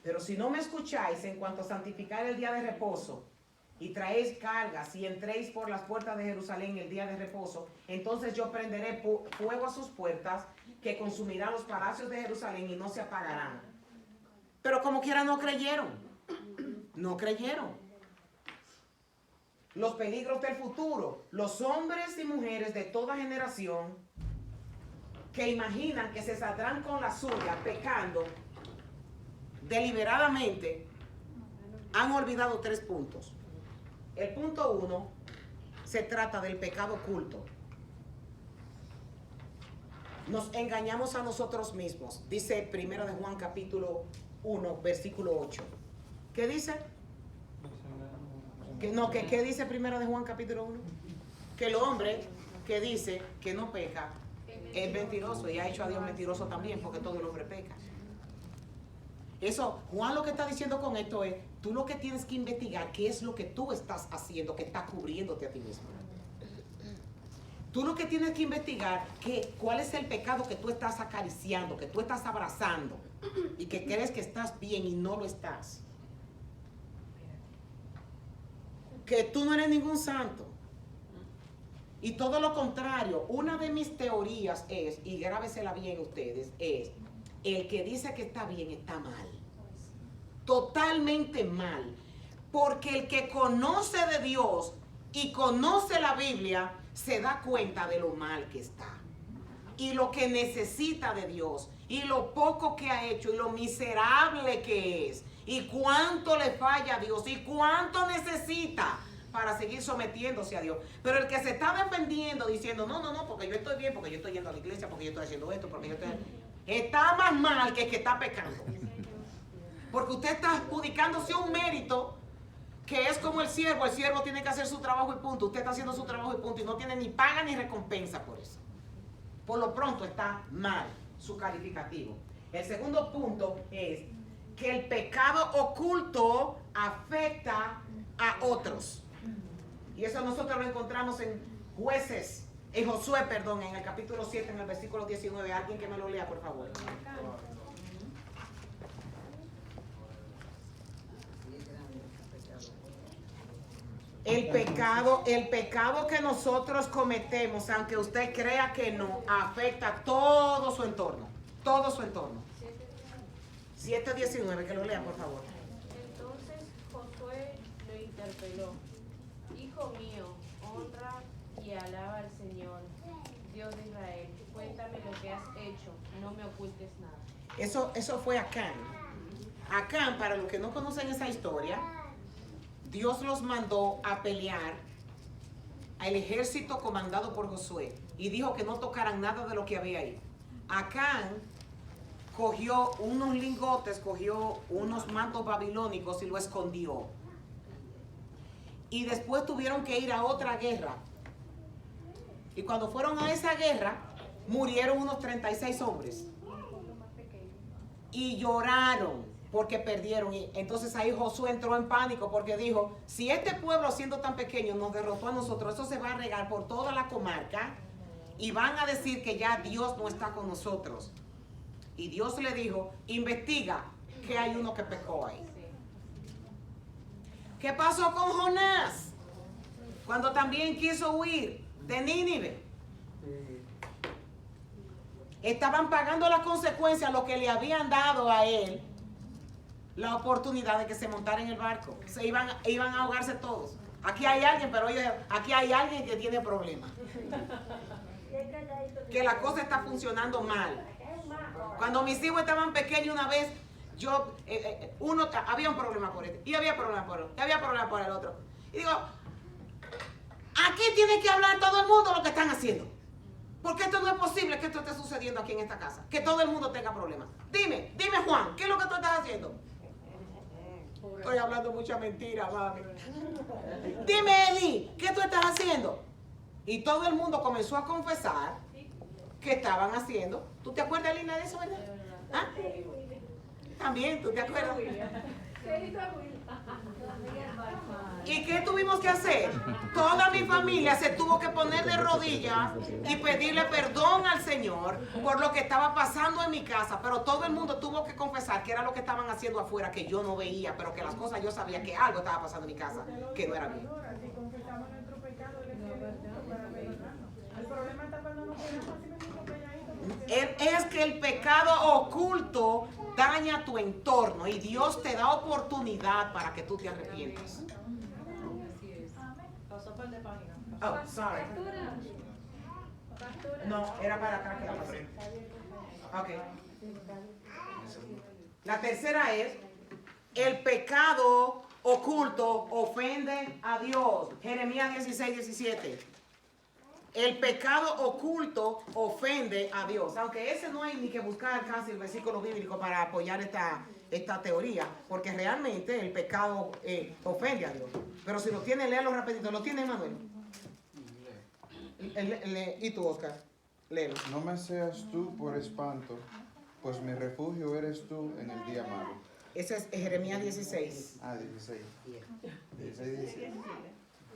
pero si no me escucháis en cuanto a santificar el día de reposo y traéis cargas y entréis por las puertas de Jerusalén el día de reposo, entonces yo prenderé fuego a sus puertas que consumirá los palacios de Jerusalén y no se apagarán. Pero como quiera no creyeron. No creyeron. Los peligros del futuro. Los hombres y mujeres de toda generación que imaginan que se saldrán con la suya pecando deliberadamente han olvidado 3 puntos. El punto 1 se trata del pecado oculto. Nos engañamos a nosotros mismos. Dice 1 de Juan capítulo 1 versículo 8. ¿Qué dice? ¿Qué dice 1 de Juan capítulo 1? Que el hombre que dice que no peca es mentiroso y ha hecho a Dios mentiroso también, porque todo el hombre peca. Eso, Juan lo que está diciendo con esto es, tú lo que tienes que investigar qué es lo que tú estás haciendo que está cubriéndote a ti mismo. Tú lo que tienes que investigar cuál es el pecado que tú estás acariciando, que tú estás abrazando y que crees que estás bien y no lo estás. Que tú no eres ningún santo. Y todo lo contrario, una de mis teorías es, y grábesela bien ustedes, es el que dice que está bien está mal. Totalmente mal. Porque el que conoce de Dios y conoce la Biblia se da cuenta de lo mal que está. Y lo que necesita de Dios. Y lo poco que ha hecho y lo miserable que es. Y cuánto le falla a Dios y cuánto necesita para seguir sometiéndose a Dios. Pero el que se está defendiendo diciendo, no, porque yo estoy bien, porque yo estoy yendo a la iglesia, porque yo estoy haciendo esto, porque yo estoy... Está más mal que el que está pecando. Porque usted está adjudicándose un mérito que es como el siervo. El siervo tiene que hacer su trabajo y punto. Usted está haciendo su trabajo y punto. Y no tiene ni paga ni recompensa por eso. Por lo pronto está mal su calificativo. El segundo punto es que el pecado oculto afecta a otros. Y eso nosotros lo encontramos en Josué, en el capítulo 7, en el versículo 19. Alguien que me lo lea, por favor. El pecado que nosotros cometemos, aunque usted crea que no, afecta todo su entorno. Todo su entorno. 7:19, que lo lea, por favor. Entonces Josué lo interpeló: Hijo mío, honra y alaba al Señor, Dios de Israel. Cuéntame lo que has hecho, no me ocultes nada. Eso fue Acán. Acán, para los que no conocen esa historia, Dios los mandó a pelear al ejército comandado por Josué y dijo que no tocaran nada de lo que había ahí. Acán cogió unos lingotes, cogió unos mantos babilónicos y lo escondió. Y después tuvieron que ir a otra guerra. Y cuando fueron a esa guerra, murieron unos 36 hombres. Y lloraron porque perdieron. Y entonces ahí Josué entró en pánico porque dijo, si este pueblo siendo tan pequeño nos derrotó a nosotros, eso se va a regar por toda la comarca y van a decir que ya Dios no está con nosotros. Y Dios le dijo, investiga que hay uno que pecó ahí. ¿Qué pasó con Jonás? Cuando también quiso huir de Nínive. Estaban pagando las consecuencias, lo que le habían dado a él la oportunidad de que se montara en el barco. Se iban a ahogarse todos. Aquí hay alguien, pero aquí hay alguien que tiene problemas. Que la cosa está funcionando mal. Cuando mis hijos estaban pequeños una vez, había un problema por este, y había problema por otro, y había problema por el otro. Y digo, aquí tiene que hablar todo el mundo lo que están haciendo. Porque esto no es posible que esto esté sucediendo aquí en esta casa. Que todo el mundo tenga problemas. Dime Juan, ¿qué es lo que tú estás haciendo? Estoy hablando mucha mentira, mami. Dime Eddie, ¿qué tú estás haciendo? Y todo el mundo comenzó a confesar que estaban haciendo. ¿Tú te acuerdas, Lina, de eso, verdad? ¿Ah? También, ¿tú te acuerdas? ¿Y qué tuvimos que hacer? Toda mi familia se tuvo que poner de rodillas y pedirle perdón al Señor por lo que estaba pasando en mi casa, pero todo el mundo tuvo que confesar que era lo que estaban haciendo afuera, que yo no veía, pero que las cosas yo sabía que algo estaba pasando en mi casa, que no era bien. Si confesamos nuestro pecado, Él es fiel y justo para perdonarnos. El problema está cuando nos quedamos así mismo pelladitos. Es que el pecado oculto daña tu entorno y Dios te da oportunidad para que tú te arrepientas. Pasó par de páginas. Oh, sorry. Pastora. No, era para acá que la pasé. Ok. La tercera es, el pecado oculto ofende a Dios. Jeremías 16, 17. El pecado oculto ofende a Dios. Aunque ese no hay ni que buscar casi el versículo bíblico para apoyar esta teoría, porque realmente el pecado ofende a Dios. Pero si lo tiene, léalo rapidito. ¿Lo tiene, Manuel? ¿Y tú, Oscar? Léelo. No me seas tú por espanto, pues mi refugio eres tú en el día malo. Ese es Jeremías 16. 16. 17.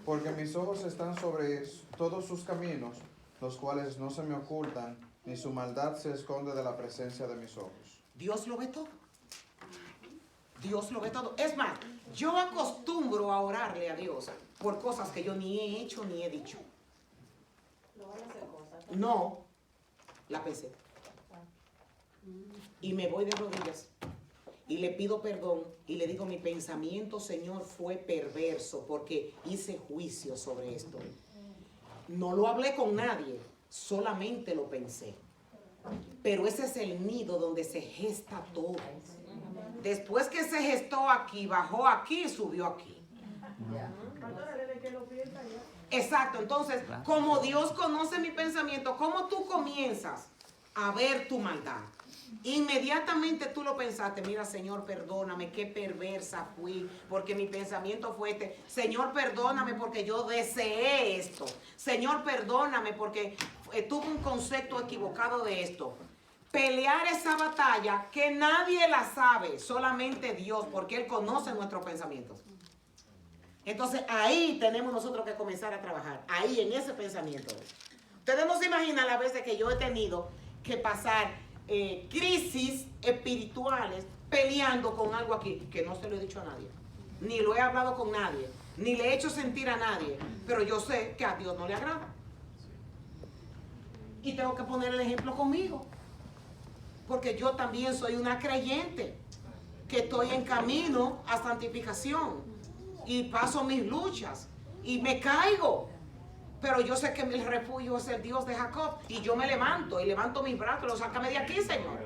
Porque mis ojos están sobre todos sus caminos, los cuales no se me ocultan, ni su maldad se esconde de la presencia de mis ojos. Dios lo ve todo. Dios lo ve todo. Es más, yo acostumbro a orarle a Dios por cosas que yo ni he hecho ni he dicho. No, la pensé. Y me voy de rodillas y le pido perdón y le digo, mi pensamiento, Señor, fue perverso porque hice juicio sobre esto. No lo hablé con nadie, solamente lo pensé. Pero ese es el nido donde se gesta todo. Después que se gestó aquí, bajó aquí y subió aquí. Exacto, entonces, como Dios conoce mi pensamiento, ¿cómo tú comienzas a ver tu maldad? Inmediatamente tú lo pensaste, mira, Señor, perdóname, qué perversa fui, porque mi pensamiento fue este. Señor, perdóname porque yo deseé esto. Señor, perdóname porque tuve un concepto equivocado de esto. Pelear esa batalla que nadie la sabe, solamente Dios, porque Él conoce nuestros pensamientos. Entonces ahí tenemos nosotros que comenzar a trabajar, ahí en ese pensamiento. Ustedes no se imaginan las veces que yo he tenido que pasar crisis espirituales peleando con algo aquí, que no se lo he dicho a nadie, ni lo he hablado con nadie, ni le he hecho sentir a nadie, pero yo sé que a Dios no le agrada. Y tengo que poner el ejemplo conmigo, porque yo también soy una creyente, que estoy en camino a santificación, y paso mis luchas, y me caigo, pero yo sé que mi refugio es el Dios de Jacob, y yo me levanto, y levanto mis brazos, y lo sácame de aquí, Señor.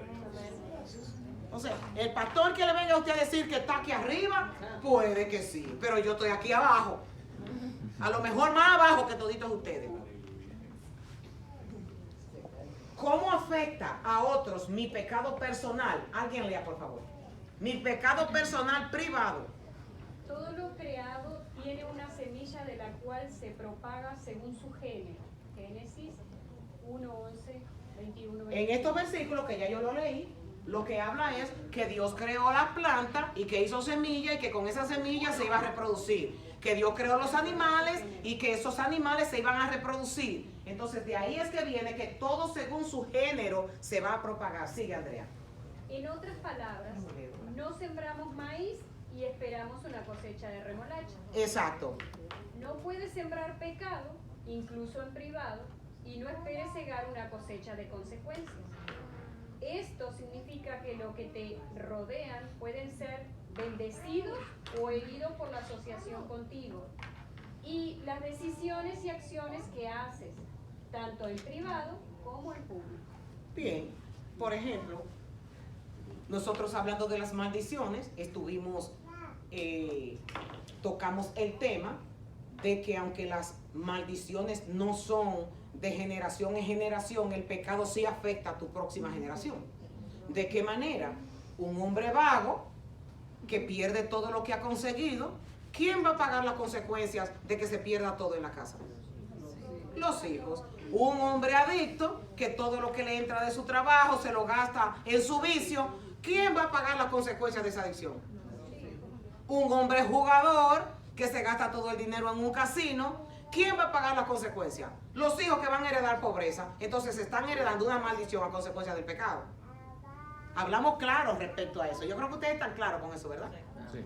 O sea, el pastor que le venga a usted a decir que está aquí arriba, puede que sí, pero yo estoy aquí abajo, a lo mejor más abajo que toditos ustedes. ¿Cómo afecta a otros mi pecado personal? Alguien lea, por favor. Mi pecado personal privado. Todo lo creado tiene una semilla de la cual se propaga según su género. Génesis 1, 11, 21, 22. En estos versículos que ya yo lo leí, lo que habla es que Dios creó la planta y que hizo semilla y que con esa semilla se iba a reproducir. Que Dios creó los animales y que esos animales se iban a reproducir. Entonces de ahí es que viene que todo según su género se va a propagar. Sigue, Andrea. En otras palabras, no sembramos maíz y esperamos una cosecha de remolacha. Exacto. No puedes sembrar pecado, incluso en privado, y no esperes cegar una cosecha de consecuencias. Esto significa que lo que te rodean pueden ser bendecidos o heridos por la asociación contigo. Y las decisiones y acciones que haces, tanto en privado como en público. Bien, por ejemplo, nosotros hablando de las maldiciones, tocamos el tema de que aunque las maldiciones no son de generación en generación, el pecado sí afecta a tu próxima generación. ¿De qué manera? Un hombre vago que pierde todo lo que ha conseguido, ¿quién va a pagar las consecuencias de que se pierda todo en la casa? Los hijos. Un hombre adicto que todo lo que le entra de su trabajo se lo gasta en su vicio, ¿quién va a pagar las consecuencias de esa adicción? Un hombre jugador que se gasta todo el dinero en un casino, ¿quién va a pagar las consecuencias? Los hijos que van a heredar pobreza. Entonces se están heredando una maldición a consecuencia del pecado. Hablamos claro respecto a eso. Yo creo que ustedes están claros con eso, ¿verdad? Sí.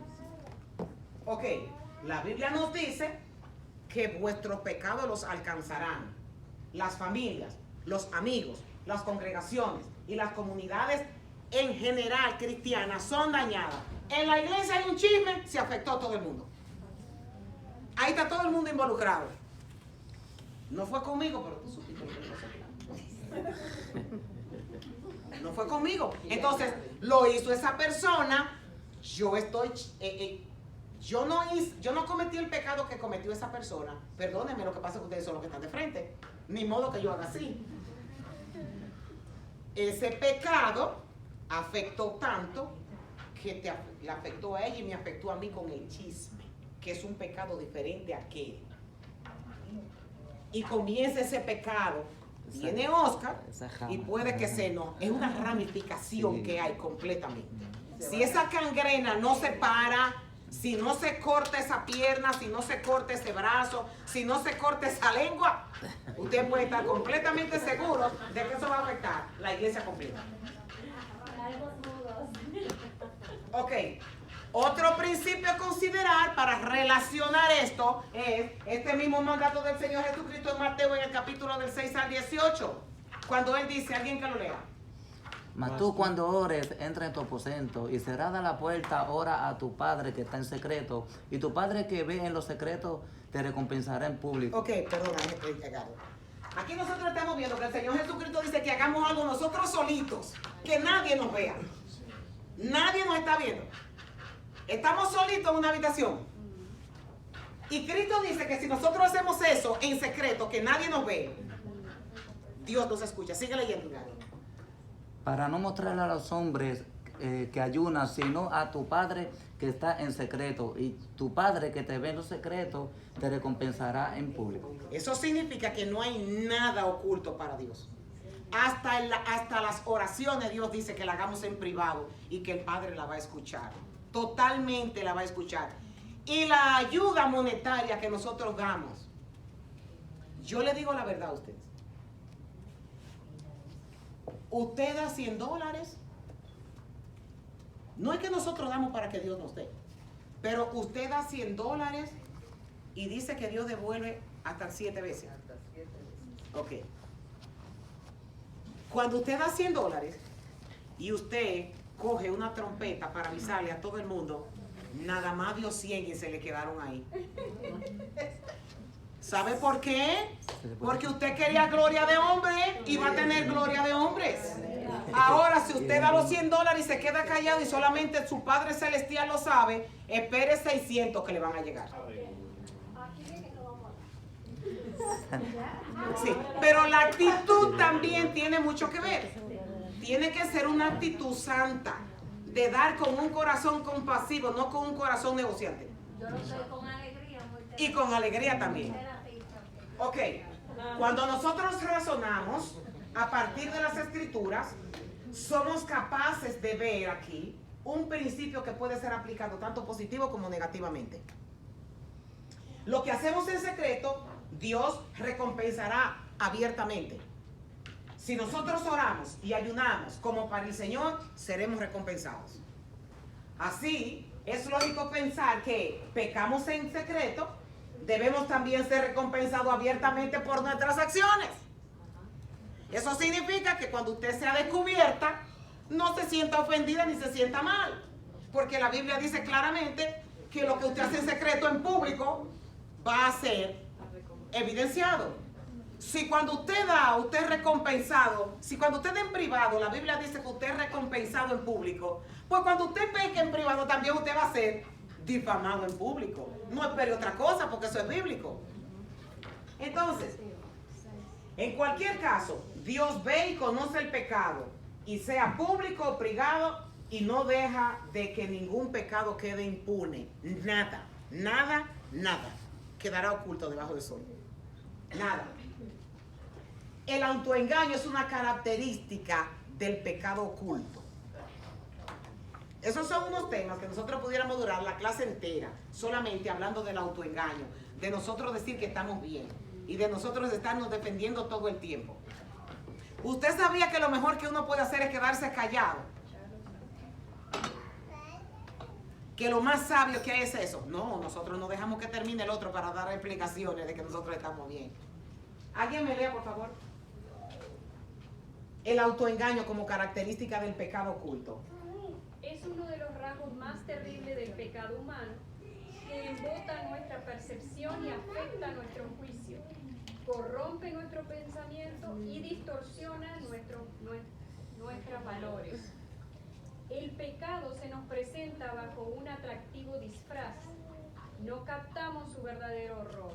Ok, la Biblia nos dice que vuestros pecados los alcanzarán. Las familias, los amigos, las congregaciones y las comunidades en general cristianas son dañadas. En la iglesia hay un chisme, se afectó a todo el mundo. Ahí está todo el mundo involucrado. No fue conmigo, pero tú supiste lo que pasó. No fue conmigo. Entonces, lo hizo esa persona. Yo estoy... yo no cometí el pecado que cometió esa persona. Perdónenme, lo que pasa es que ustedes son los que están de frente. Ni modo que yo haga así. Ese pecado afectó tanto que le afectó a ella y me afectó a mí con el chisme, que es un pecado diferente a aquel. Y comienza ese pecado. Viene Oscar y puede que se no. Es una ramificación que hay completamente. Si esa cangrena no se para, si no se corta esa pierna, si no se corta ese brazo, si no se corta esa lengua, usted puede estar completamente seguro de que eso va a afectar la iglesia completa. Ok, otro principio a considerar para relacionar esto es este mismo mandato del Señor Jesucristo en Mateo en el capítulo del 6 al 18, cuando Él dice, alguien que lo lea. Mas tú cuando ores, entra en tu aposento y cerrada la puerta, ora a tu Padre que está en secreto, y tu Padre que ve en los secretos te recompensará en público. Ok, perdona, aquí nosotros estamos viendo que el Señor Jesucristo dice que hagamos algo nosotros solitos, que nadie nos vea. Nadie nos está viendo. Estamos solitos en una habitación. Y Cristo dice que si nosotros hacemos eso en secreto, que nadie nos ve, Dios nos escucha. Sigue leyendo, Gary. Para no mostrarle a los hombres que ayunan, sino a tu Padre que está en secreto. Y tu Padre que te ve en los secretos te recompensará en público. Eso significa que no hay nada oculto para Dios. Hasta las oraciones Dios dice que la hagamos en privado y que el Padre la va a escuchar. Totalmente la va a escuchar. Y la ayuda monetaria que nosotros damos, yo le digo la verdad a ustedes. Usted da $100. No es que nosotros damos para que Dios nos dé, pero usted da $100 y dice que Dios devuelve hasta 7 veces. Ok. Cuando usted da $100 y usted coge una trompeta para avisarle a todo el mundo, nada más dio 100 y se le quedaron ahí. ¿Sabe por qué? Porque usted quería gloria de hombre y va a tener gloria de hombres. Ahora, si usted da los $100 y se queda callado y solamente su Padre Celestial lo sabe, espere 600 que le van a llegar. Sí, pero la actitud también tiene mucho que ver. Tiene que ser una actitud santa, de dar con un corazón compasivo, no con un corazón negociante. Yo lo doy con alegría. Y con alegría también. Ok, cuando nosotros razonamos a partir de las Escrituras, somos capaces de ver aquí un principio que puede ser aplicado tanto positivo como negativamente. Lo que hacemos en secreto, Dios recompensará abiertamente. Si nosotros oramos y ayunamos como para el Señor, seremos recompensados. Así, es lógico pensar que pecamos en secreto, debemos también ser recompensados abiertamente por nuestras acciones. Eso significa que cuando usted sea descubierta, no se sienta ofendida ni se sienta mal. Porque la Biblia dice claramente que lo que usted hace en secreto en público va a ser evidenciado. Si cuando usted da, usted es recompensado. Si cuando usted da en privado, la Biblia dice que usted es recompensado en público, pues cuando usted peque en privado también usted va a ser difamado en público. No espere otra cosa porque eso es bíblico. Entonces, en cualquier caso, Dios ve y conoce el pecado, y sea público o privado, y no deja de que ningún pecado quede impune. Nada, nada, nada quedará oculto debajo del sol. Nada. El autoengaño es una característica del pecado oculto. Esos son unos temas que nosotros pudiéramos durar la clase entera solamente hablando del autoengaño, de nosotros decir que estamos bien y de nosotros estarnos defendiendo todo el tiempo. ¿Usted sabía que lo mejor que uno puede hacer es quedarse callado? Que lo más sabio que hay es eso. No, nosotros no dejamos que termine el otro para dar explicaciones de que nosotros estamos bien. ¿Alguien me lea, por favor? El autoengaño como característica del pecado oculto. Es uno de los rasgos más terribles del pecado humano que embota nuestra percepción y afecta nuestro juicio, corrompe nuestro pensamiento y distorsiona nuestros valores. El pecado se nos presenta bajo un atractivo disfraz. No captamos su verdadero horror.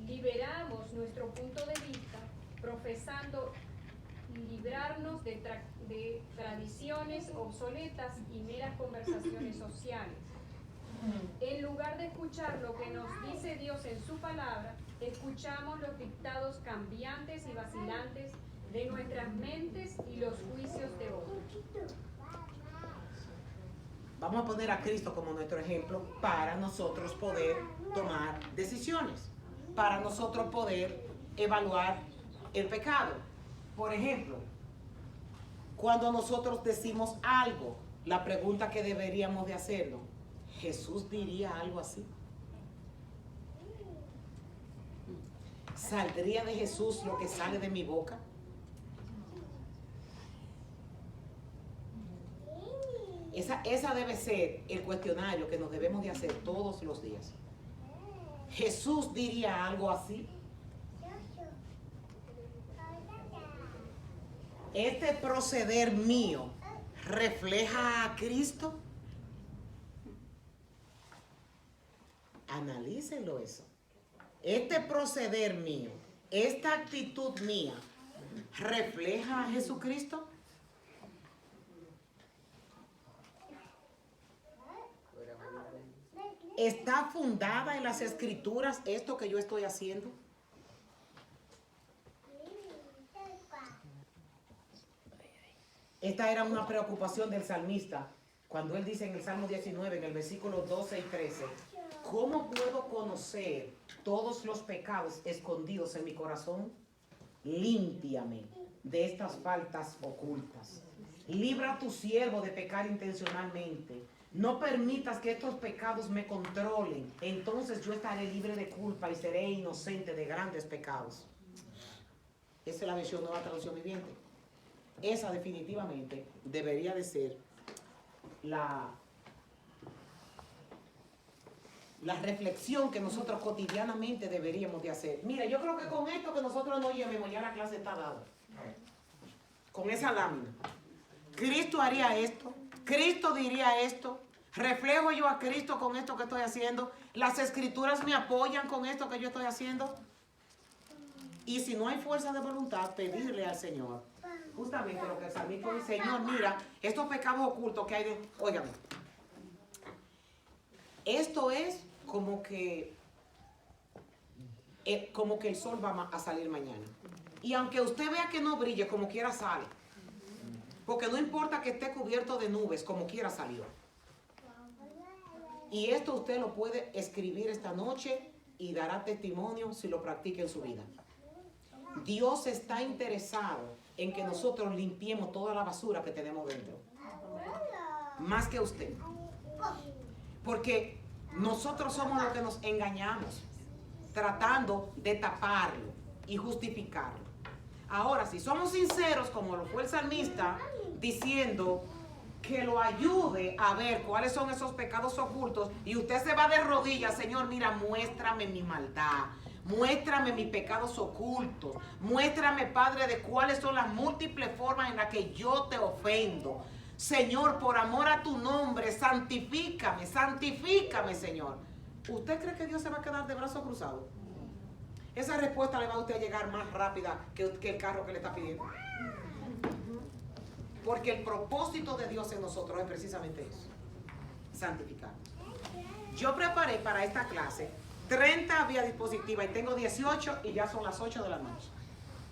Liberamos nuestro punto de vista profesando librarnos de tradiciones obsoletas y meras conversaciones sociales. En lugar de escuchar lo que nos dice Dios en su palabra, escuchamos los dictados cambiantes y vacilantes de nuestras mentes y los juicios de otros. Vamos a poner a Cristo como nuestro ejemplo para nosotros poder tomar decisiones, para nosotros poder evaluar el pecado. Por ejemplo, cuando nosotros decimos algo, la pregunta que deberíamos de hacerlo, ¿Jesús diría algo así? ¿Saldría de Jesús lo que sale de mi boca? Esa debe ser el cuestionario que nos debemos de hacer todos los días. ¿Jesús diría algo así? ¿Este proceder mío refleja a Cristo? Analícenlo eso. ¿Este proceder mío, esta actitud mía, refleja a Jesucristo? ¿Está fundada en las Escrituras esto que yo estoy haciendo? Esta era una preocupación del salmista, cuando él dice en el Salmo 19, en el versículo 12 y 13, ¿cómo puedo conocer todos los pecados escondidos en mi corazón? Límpiame de estas faltas ocultas. Libra a tu siervo de pecar intencionalmente. No permitas que estos pecados me controlen. Entonces yo estaré libre de culpa y seré inocente de grandes pecados. Esa es la versión Nueva Traducción Viviente. Esa definitivamente debería de ser la reflexión que nosotros cotidianamente deberíamos de hacer. Mira, yo creo que con esto que nosotros nos llevemos, ya la clase está dada. Con esa lámina. Cristo haría esto. Cristo diría esto. ¿Reflejo yo a Cristo con esto que estoy haciendo? ¿Las Escrituras me apoyan con esto que yo estoy haciendo? Y si no hay fuerza de voluntad, pedirle al Señor. Justamente lo que el salmista dice, Señor, mira, estos pecados ocultos que hay de... Óigame. Esto es como que el sol va a salir mañana. Y aunque usted vea que no brille, como quiera sale. Porque no importa que esté cubierto de nubes, como quiera salió. Y esto usted lo puede escribir esta noche y dará testimonio si lo practica en su vida. Dios está interesado en que nosotros limpiemos toda la basura que tenemos dentro. Más que usted. Porque nosotros somos los que nos engañamos, tratando de taparlo y justificarlo. Ahora, si somos sinceros, como lo fue el salmista, diciendo que lo ayude a ver cuáles son esos pecados ocultos, y usted se va de rodillas, Señor, mira, muéstrame mi maldad, muéstrame mis pecados ocultos, muéstrame, Padre, de cuáles son las múltiples formas en las que yo te ofendo. Señor, por amor a tu nombre, santifícame, santifícame, Señor. ¿Usted cree que Dios se va a quedar de brazos cruzados? Esa respuesta le va a usted a llegar más rápida que el carro que le está pidiendo. Porque el propósito de Dios en nosotros es precisamente eso, santificar. Yo preparé para esta clase 30 vías dispositivas y tengo 18 y ya son las 8 de la noche.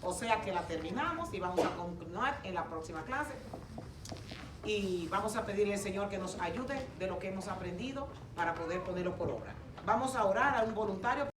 O sea que la terminamos y vamos a continuar en la próxima clase. y vamos a pedirle al Señor que nos ayude de lo que hemos aprendido para poder ponerlo por obra. Vamos a orar a un voluntario.